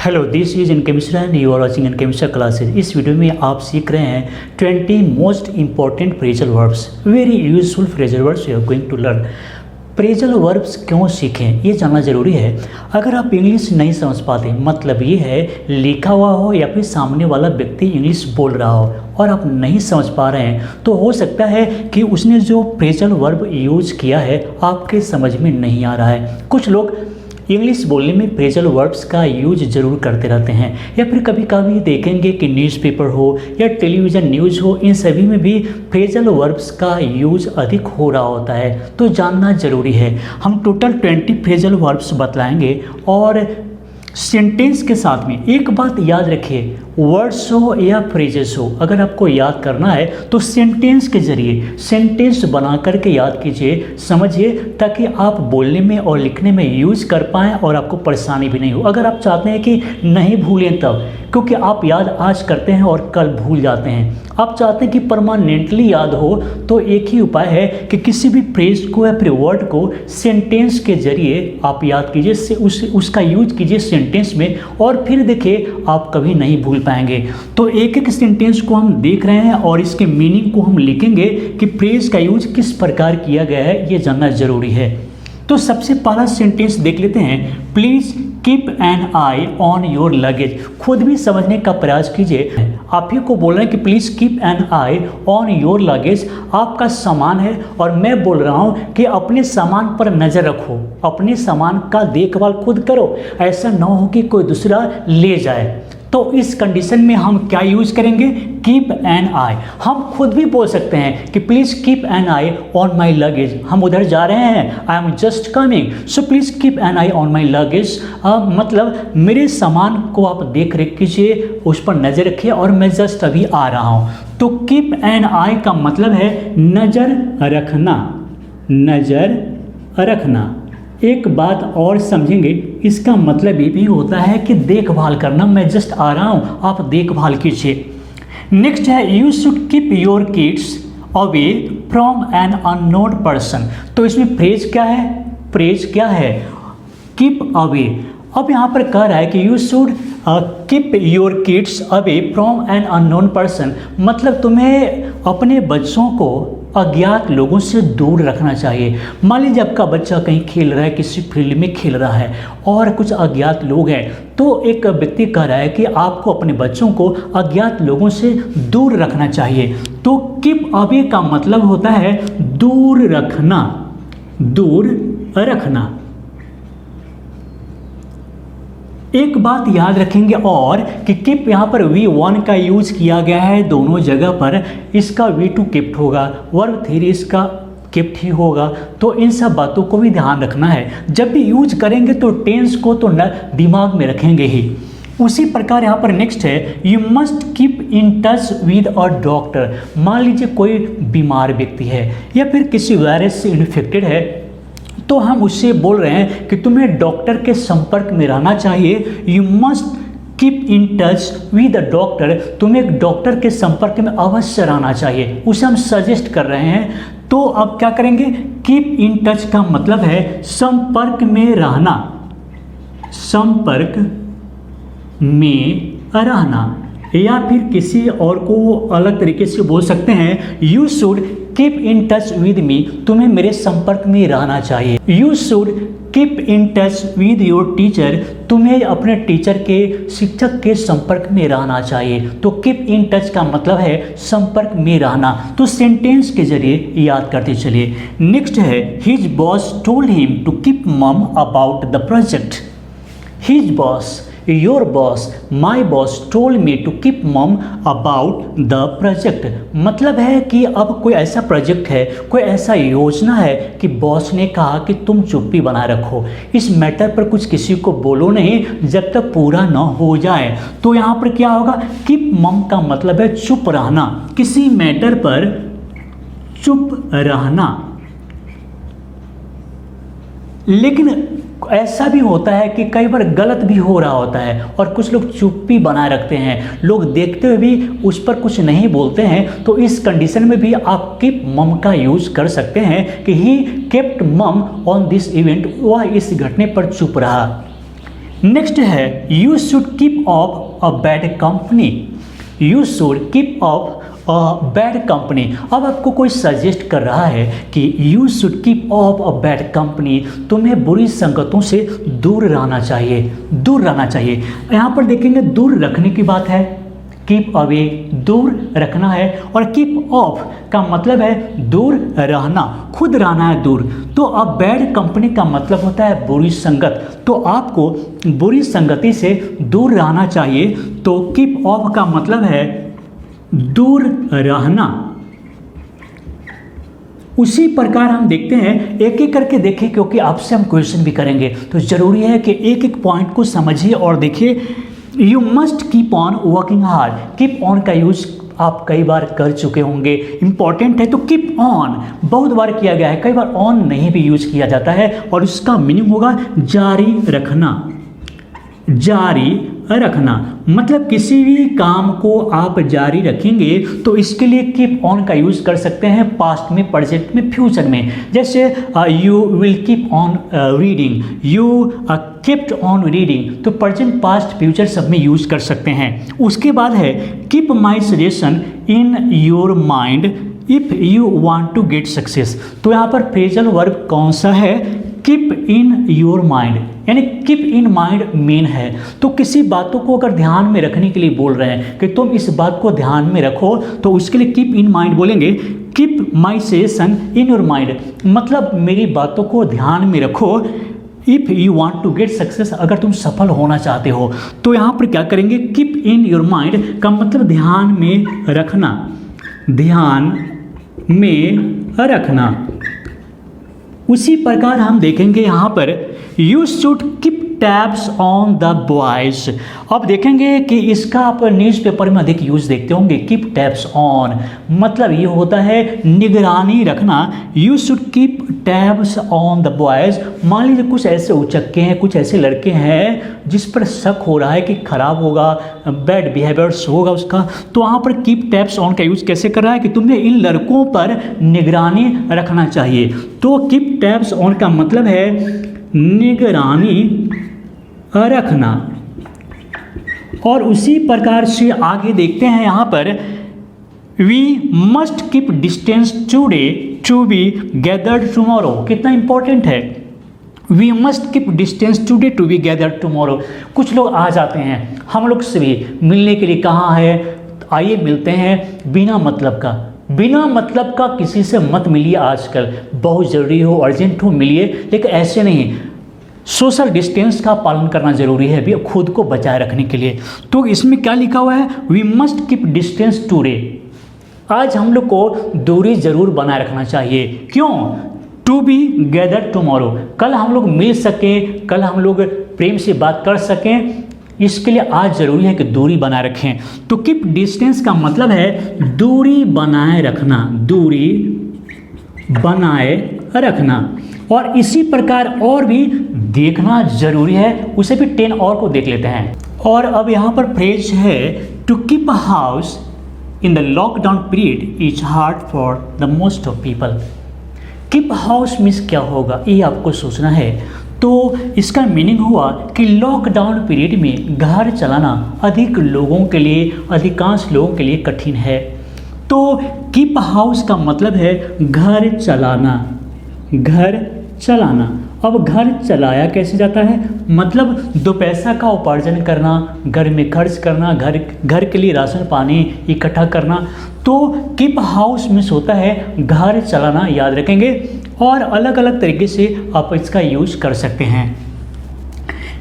Hello, this is in chemistry and you are watching in chemistry classes. इस video में आप सीख रहे हैं 20 most important phrasal verbs, very useful phrasal verbs you are going to learn. Phrasal verbs क्यों सीखें ये जानना ज़रूरी है। अगर आप इंग्लिश नहीं समझ पाते, मतलब ये है लिखा हुआ हो या फिर सामने वाला व्यक्ति इंग्लिश बोल रहा हो और आप नहीं समझ पा रहे हैं, तो हो सकता है कि उसने जो फ्रेजल वर्ब यूज किया है आपके समझ में नहीं आ रहा है। कुछ लोग इंग्लिश बोलने में फ्रेजल वर्ब्स का यूज ज़रूर करते रहते हैं, या फिर कभी कभी देखेंगे कि न्यूज़पेपर हो या टेलीविज़न न्यूज़ हो, इन सभी में भी फ्रेजल वर्ब्स का यूज अधिक हो रहा होता है, तो जानना ज़रूरी है। हम टोटल 20 फ्रेजल वर्ब्स बतलाएंगे और सेंटेंस के साथ में एक बात याद रखिए, वर्ड्स हो या फ्रेजेस हो, अगर आपको याद करना है तो सेंटेंस के जरिए सेंटेंस बना करके याद कीजिए, समझिए, ताकि आप बोलने में और लिखने में यूज कर पाएँ और आपको परेशानी भी नहीं हो। अगर आप चाहते हैं कि नहीं भूलें तब, क्योंकि आप याद आज करते हैं और कल भूल जाते हैं, आप चाहते हैं कि परमानेंटली याद हो, तो एक ही उपाय है कि किसी भी फ्रेज को या फिर वर्ड को सेंटेंस के जरिए आप याद कीजिए, उसका यूज कीजिए सेंटेंस में, और फिर देखिए आप कभी नहीं भूल पाएंगे। तो एक एक सेंटेंस को हम देख रहे हैं और इसके मीनिंग को हम लिखेंगे कि फ्रेज का यूज किस प्रकार किया गया है, ये जानना जरूरी है। तो सबसे पहला सेंटेंस देख लेते हैं, please keep an I on your luggage. खुद भी समझने का प्रयास कीजिए। आप ही को बोल रहे हैं कि please keep an I on your luggage, आपका सामान है और मैं बोल रहा हूं कि अपने सामान पर नजर रखो, अपने सामान का देखभाल खुद करो, ऐसा ना हो कि कोई दूसरा ले जाए। तो इस कंडीशन में हम क्या यूज करेंगे, कीप एन आई। हम खुद भी बोल सकते हैं कि please keep an I on my luggage, हम उधर जा रहे हैं, I am just coming, so please keep an I on my luggage. मतलब मेरे सामान को आप देख रेख कीजिए, उस पर नजर रखिए और मैं जस्ट अभी आ रहा हूं। तो कीप एन आई का मतलब है नजर रखना, नजर रखना। एक बात और समझेंगे, इसका मतलब ये भी होता है कि देखभाल करना, मैं जस्ट आ रहा हूं, आप देखभाल कीजिए। नेक्स्ट है, you should keep your kids away from an unknown person. तो इसमें फ्रेज क्या है, फ्रेज क्या है, कीप अवे। अब यहाँ पर कह रहा है कि you should keep your kids away from an unknown person, मतलब तुम्हें अपने बच्चों को अज्ञात लोगों से दूर रखना चाहिए। मान लीजिए आपका बच्चा कहीं खेल रहा है, किसी फील्ड में खेल रहा है और कुछ अज्ञात लोग हैं, तो एक व्यक्ति कह रहा है कि आपको अपने बच्चों को अज्ञात लोगों से दूर रखना चाहिए। तो कीप अवे का मतलब होता है दूर रखना, दूर रखना। एक बात याद रखेंगे और कि कीप यहाँ पर V1 का यूज किया गया है दोनों जगह पर, इसका V2 कीप्ट होगा, वर्ब 3 इसका कीप्ट ही होगा। तो इन सब बातों को भी ध्यान रखना है, जब भी यूज करेंगे तो टेंस को तो दिमाग में रखेंगे ही। उसी प्रकार यहाँ पर नेक्स्ट है, you must keep in touch with a doctor. मान लीजिए कोई बीमार व्यक्ति है या फिर किसी वायरस से इन्फेक्टेड है, तो हम उससे बोल रहे हैं कि तुम्हें डॉक्टर के संपर्क में रहना चाहिए। You must keep in touch with a doctor, तुम्हें एक डॉक्टर के संपर्क में अवश्य रहना चाहिए, उसे हम सजेस्ट कर रहे हैं। तो अब क्या करेंगे, कीप इन टच का मतलब है संपर्क में रहना, संपर्क में रहना, या फिर किसी और को अलग तरीके से बोल सकते हैं, you should keep in touch with me, तुम्हें मेरे संपर्क में रहना चाहिए। You should keep in touch with your teacher, तुम्हें अपने टीचर के, शिक्षक के संपर्क में रहना चाहिए। तो कीप इन टच का मतलब है संपर्क में रहना। तो सेंटेंस के जरिए याद करते चलिए। नेक्स्ट है, his boss told him to keep mum about the project. His boss, your boss, my boss told me to keep mum about the project, मतलब है कि अब कोई ऐसा प्रोजेक्ट है, कोई ऐसा योजना है कि बॉस ने कहा कि तुम चुप्पी बनाए रखो, इस मैटर पर कुछ किसी को बोलो नहीं जब तक पूरा न हो जाए। तो यहाँ पर क्या होगा, कीप मम का मतलब है चुप रहना, किसी मैटर पर चुप रहना। लेकिन ऐसा भी होता है कि कई बार गलत भी हो रहा होता है और कुछ लोग चुप्पी बनाए रखते हैं, लोग देखते हुए भी उस पर कुछ नहीं बोलते हैं। तो इस कंडीशन में भी आप कीप मम का यूज कर सकते हैं कि ही केप्ट मम ऑन दिस इवेंट, वह इस घटने पर चुप रहा। नेक्स्ट है you should keep of a bad company. You should keep of bad company. अब आपको कोई सजेस्ट कर रहा है कि you should keep of a bad company, तुम्हें बुरी संगतों से दूर रहना चाहिए, दूर रहना चाहिए। यहाँ पर देखेंगे दूर रखने की बात है, कीप अवे दूर रखना है, और कीप ऑफ का मतलब है दूर रहना, खुद रहना है दूर। तो अब बैड कंपनी का मतलब होता है बुरी संगत, तो आपको बुरी संगति से दूर रहना चाहिए। तो कीप ऑफ का मतलब है दूर रहना। उसी प्रकार हम देखते हैं, एक एक करके देखें, क्योंकि आपसे हम क्वेश्चन भी करेंगे तो जरूरी है कि एक एक पॉइंट को समझिए और देखिए। You must keep on working hard. Keep on का यूज आप कई बार कर चुके होंगे, इंपॉर्टेंट है। तो कीप ऑन बहुत बार किया गया है, कई बार ऑन नहीं भी यूज किया जाता है, और उसका मीनिंग होगा जारी रखना। जारी रखना मतलब किसी भी काम को आप जारी रखेंगे तो इसके लिए कीप ऑन का यूज कर सकते हैं, पास्ट में, प्रेजेंट में, फ्यूचर में। जैसे you will keep on reading, you kept on reading, तो प्रेजेंट, पास्ट, फ्यूचर सब में यूज कर सकते हैं। उसके बाद है keep my suggestion in your mind if you want to get success. तो यहाँ पर फ्रेजल वर्ब कौन सा है? कीप इन योर माइंड, यानी कीप इन माइंड मेन है। तो किसी बातों को अगर ध्यान में रखने के लिए बोल रहे हैं कि तुम इस बात को ध्यान में रखो, तो उसके लिए कीप इन माइंड बोलेंगे। Keep my suggestion in your mind मतलब मेरी बातों को ध्यान में रखो। If you want to get success, अगर तुम सफल होना चाहते हो तो यहाँ पर क्या करेंगे? कीप इन योर माइंड का मतलब ध्यान में रखना, ध्यान में रखना। उसी प्रकार हम देखेंगे यहाँ पर you should keep tabs on the boys. अब देखेंगे कि इसका आप न्यूज़पेपर में अधिक यूज देखते होंगे। कीप टैब्स ऑन मतलब ये होता है निगरानी रखना। You should keep tabs on the boys. मान लीजिए कुछ ऐसे उचक्के हैं, कुछ ऐसे लड़के हैं जिस पर शक हो रहा है कि खराब होगा, बैड बिहेवियर्स होगा उसका, तो वहाँ पर कीप टैब्स ऑन का यूज कैसे कर रहा है कि तुम्हें इन लड़कों पर निगरानी रखना चाहिए। तो कीप टैब्स ऑन का मतलब है निगरानी रखना। और उसी प्रकार से आगे देखते हैं यहाँ पर we must keep distance today to be gathered tomorrow. कितना इंपॉर्टेंट है, we must keep distance today to be gathered tomorrow. कुछ लोग आ जाते हैं हम लोग से भी मिलने के लिए, कहाँ है आइए मिलते हैं, बिना मतलब का, बिना मतलब का किसी से मत मिलिए। आजकल बहुत ज़रूरी हो, अर्जेंट हो, मिलिए, लेकिन ऐसे नहीं। सोशल डिस्टेंस का पालन करना जरूरी है भी खुद को बचाए रखने के लिए। तो इसमें क्या लिखा हुआ है? We must keep distance today. आज हम लोग को दूरी जरूर बनाए रखना चाहिए। क्यों? टू बी गैदर टुमारो, कल हम लोग मिल सकें, कल हम लोग प्रेम से बात कर सकें, इसके लिए आज जरूरी है कि दूरी बनाए रखें। तो कीप डिस्टेंस का मतलब है दूरी बनाए रखना, दूरी बनाए रखना। और इसी प्रकार और भी देखना जरूरी है, उसे भी 10 और को देख लेते हैं। और अब यहाँ पर फ्रेज है to keep a house in the lockdown period is hard for the most of people. Keep house means क्या होगा ये आपको सोचना है। तो इसका मीनिंग हुआ कि लॉकडाउन पीरियड में घर चलाना अधिक लोगों के लिए, अधिकांश लोगों के लिए कठिन है। तो कीप हाउस का मतलब है घर चलाना, घर चलाना। अब घर चलाया कैसे जाता है? मतलब दो पैसा का उपार्जन करना, घर में खर्च करना, घर के लिए राशन पानी इकट्ठा करना। तो कीप हाउस मीन्स होता है घर चलाना, याद रखेंगे। और अलग अलग तरीके से आप इसका यूज कर सकते हैं।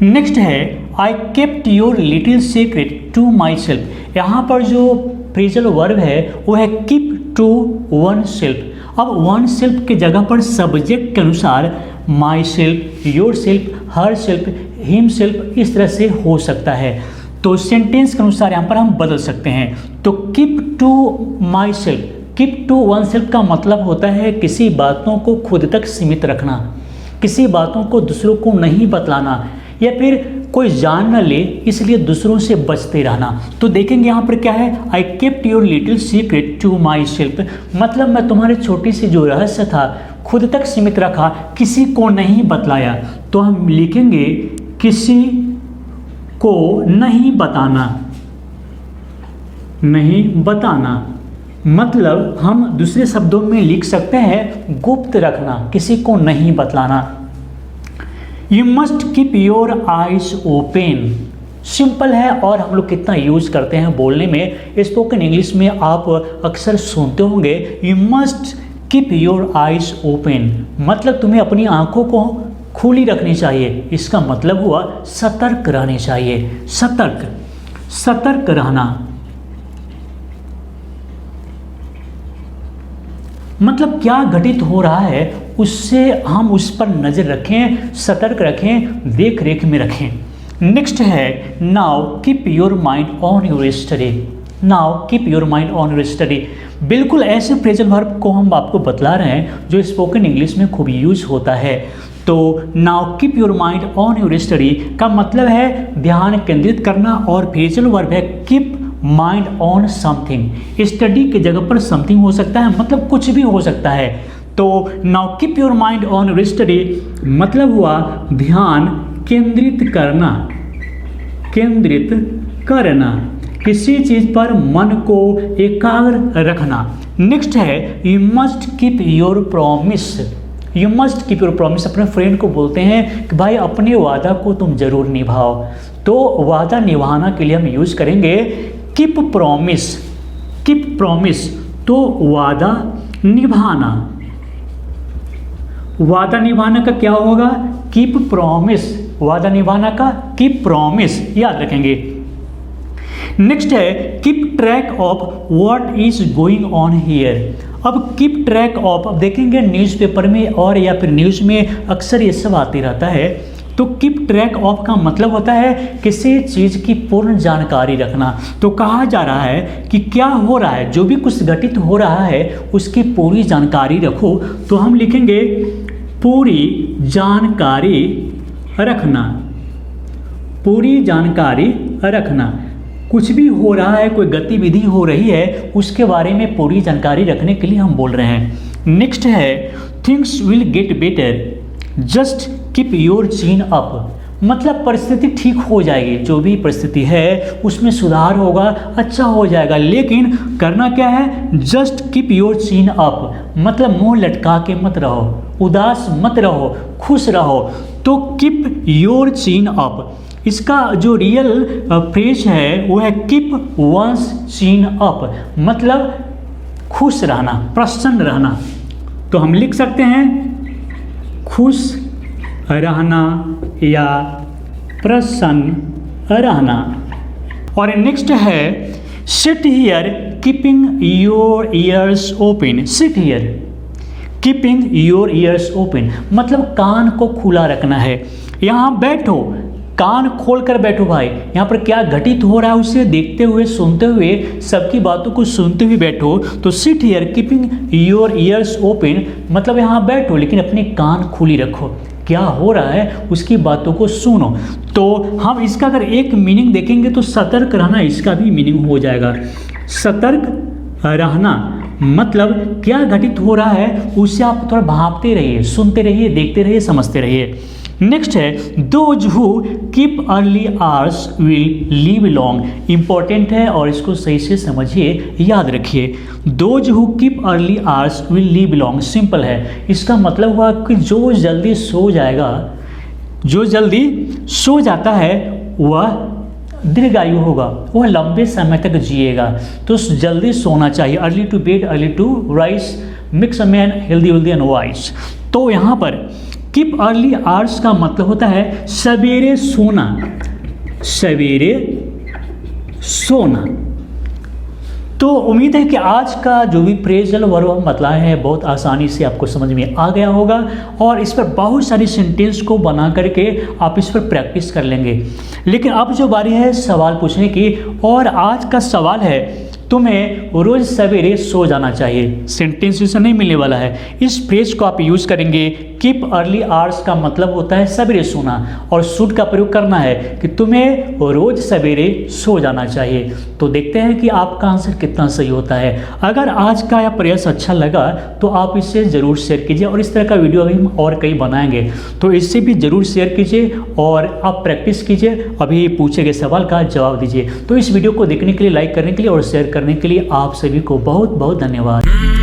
नेक्स्ट है I kept your little secret to myself. यहाँ पर जो फ्रेजल वर्ब है वो है कीप टू वन सेल्फ। अब वन सेल्फ के जगह पर सब्जेक्ट के अनुसार myself, yourself, herself, himself इस तरह से हो सकता है। तो सेंटेंस के अनुसार यहाँ पर हम बदल सकते हैं। तो keep to myself, keep to oneself का मतलब होता है किसी बातों को खुद तक सीमित रखना, किसी बातों को दूसरों को नहीं बतलाना, या फिर कोई जान न ले इसलिए दूसरों से बचते रहना। तो देखेंगे यहाँ पर क्या है? I kept your little secret to myself मतलब मैं तुम्हारे छोटी सी जो रहस्य था खुद तक सीमित रखा, किसी को नहीं बतलाया। तो हम लिखेंगे किसी को नहीं बताना, नहीं बताना मतलब हम दूसरे शब्दों में लिख सकते हैं गुप्त रखना, किसी को नहीं बतलाना। You must keep your eyes open, simple है और हम लोग कितना यूज़ करते हैं बोलने में। स्पोकन इंग्लिश में आप अक्सर सुनते होंगे you must keep your eyes open, मतलब तुम्हें अपनी आंखों को खुली रखनी चाहिए। इसका मतलब हुआ सतर्क रहनी चाहिए, सतर्क, सतर्क रहना मतलब क्या घटित हो रहा है उससे हम उस पर नज़र रखें, सतर्क रखें, देख रेख में रखें। नेक्स्ट है now keep your mind on your study, now keep your mind on your study. बिल्कुल ऐसे फ्रेजल वर्ब को हम आपको बतला रहे हैं जो स्पोकन इंग्लिश में खूब यूज होता है। तो now keep your mind on your study का मतलब है ध्यान केंद्रित करना, और फ्रेजल वर्ब है keep mind on something. Study की जगह पर समथिंग हो सकता है, मतलब कुछ भी हो सकता है। तो now keep your mind on your study मतलब हुआ ध्यान केंद्रित करना, केंद्रित करना, किसी चीज पर मन को एकाग्र रखना। नेक्स्ट है you must keep your promise, you must keep your promise. अपने फ्रेंड को बोलते हैं कि भाई अपने वादा को तुम जरूर निभाओ। तो वादा निभाना के लिए हम यूज करेंगे कीप प्रॉमिस, कीप प्रॉमिस तो वादा निभाना, वादा निभाना का क्या होगा कीप प्रॉमिस, वादा निभाना का कीप प्रॉमिस, याद रखेंगे। नेक्स्ट है keep track of what is going on here. अब कीप ट्रैक ऑफ, अब देखेंगे न्यूज़पेपर में और या फिर न्यूज़ में अक्सर ये सब आते रहता है। तो कीप ट्रैक ऑफ का मतलब होता है किसी चीज़ की पूर्ण जानकारी रखना। तो कहा जा रहा है कि क्या हो रहा है, जो भी कुछ घटित हो रहा है उसकी पूरी जानकारी रखो। तो हम लिखेंगे पूरी जानकारी रखना, पूरी जानकारी रखना। कुछ भी हो रहा है, कोई गतिविधि हो रही है, उसके बारे में पूरी जानकारी रखने के लिए हम बोल रहे हैं। नेक्स्ट है things will get better just keep your chin up, मतलब परिस्थिति ठीक हो जाएगी, जो भी परिस्थिति है उसमें सुधार होगा, अच्छा हो जाएगा, लेकिन करना क्या है just keep your chin up, मतलब मुंह लटका के मत रहो, उदास मत रहो, खुश रहो। तो कीप योर चिन अप, इसका जो रियल फ्रेज है वो है कीप वंस चिन अप, मतलब खुश रहना, प्रसन्न रहना। तो हम लिख सकते हैं खुश रहना या प्रसन्न रहना। और नेक्स्ट है sit here keeping your ears open, sit here keeping your ears open, मतलब कान को खुला रखना है। यहाँ बैठो, कान खोल कर बैठो भाई, यहाँ पर क्या घटित हो रहा है उसे देखते हुए, सुनते हुए, सबकी बातों को सुनते हुए बैठो। तो sit here keeping your ears open, मतलब यहाँ बैठो लेकिन अपनी कान खुली रखो, क्या हो रहा है उसकी बातों को सुनो। तो हम इसका अगर एक मीनिंग देखेंगे तो सतर्क रहना, इसका भी मीनिंग हो जाएगा। सतर्क रहना मतलब क्या घटित हो रहा है उसे आप थोड़ा भांपते रहिए, सुनते रहिए, देखते रहिए, समझते रहिए। नेक्स्ट है those who keep early hours will live long, important है और इसको सही से समझिए, याद रखिए। Those who keep early hours will live long simple है, इसका मतलब हुआ कि जो जल्दी सो जाएगा, जो जल्दी सो जाता है वह दीर्घायु होगा, वह लंबे समय तक जिएगा। तो जल्दी सोना चाहिए, early to bed early to rise makes a man healthy and wise. तो यहाँ पर कीप अर्ली आवर्स का मतलब होता है सवेरे सोना, सवेरे सोना। तो उम्मीद है कि आज का जो भी फ्रेजल वर्ब हम बतलाए हैं बहुत आसानी से आपको समझ में आ गया होगा, और इस पर बहुत सारी सेंटेंस को बना करके आप इस पर प्रैक्टिस कर लेंगे। लेकिन अब जो बारी है सवाल पूछने की, और आज का सवाल है तुम्हें रोज सवेरे सो जाना चाहिए। सेंटेंस से नहीं मिलने वाला है। इस फ्रेज को आप यूज करेंगे। कीप अर्ली आवर्स का मतलब होता है सवेरे सोना, और शुड का प्रयोग करना है कि तुम्हें रोज सवेरे सो जाना चाहिए। तो देखते हैं कि आपका आंसर कितना सही होता है। अगर आज का यह प्रयास अच्छा लगा तो आप इसे ज़रूर शेयर कीजिए, और इस तरह का वीडियो अभी हम और कई बनाएंगे, तो इससे भी ज़रूर शेयर कीजिए और आप प्रैक्टिस कीजिए। अभी पूछे गए सवाल का जवाब दीजिए। तो इस वीडियो को देखने के लिए, लाइक करने के लिए और शेयर करने के लिए आप सभी को बहुत बहुत धन्यवाद।